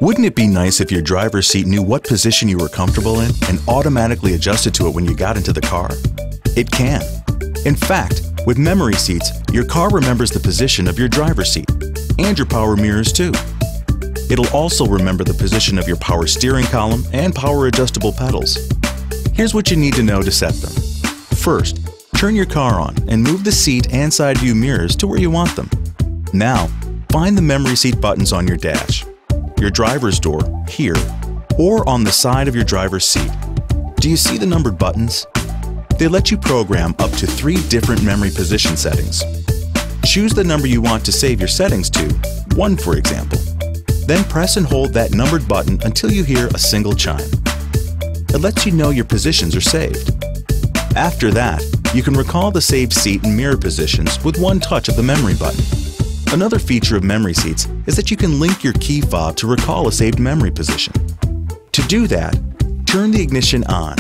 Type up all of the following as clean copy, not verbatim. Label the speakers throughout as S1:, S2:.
S1: Wouldn't it be nice if your driver's seat knew what position you were comfortable in and automatically adjusted to it when you got into the car? It can. In fact, with memory seats, your car remembers the position of your driver's seat and your power mirrors too. It'll also remember the position of your power steering column and power adjustable pedals. Here's what you need to know to set them. First, turn your car on and move the seat and side view mirrors to where you want them. Now, find the memory seat buttons on your dash, your driver's door here, or on the side of your driver's seat. Do you see the numbered buttons? They let you program up to 3 different memory position settings. Choose the number you want to save your settings to, 1 for example. Then press and hold that numbered button until you hear a single chime. It lets you know your positions are saved. After that, you can recall the saved seat and mirror positions with one touch of the memory button. Another feature of memory seats is that you can link your key fob to recall a saved memory position. To do that, turn the ignition on,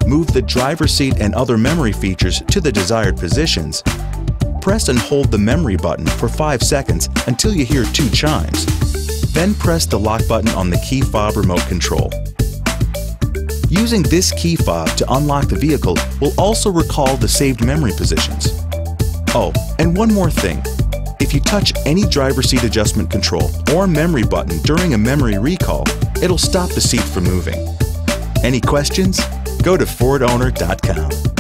S1: move the driver's seat and other memory features to the desired positions, press and hold the memory button for 5 seconds until you hear 2 chimes, then press the lock button on the key fob remote control. Using this key fob to unlock the vehicle will also recall the saved memory positions. Oh, and one more thing. If you touch any driver's seat adjustment control or memory button during a memory recall, it'll stop the seat from moving. Any questions? Go to FordOwner.com.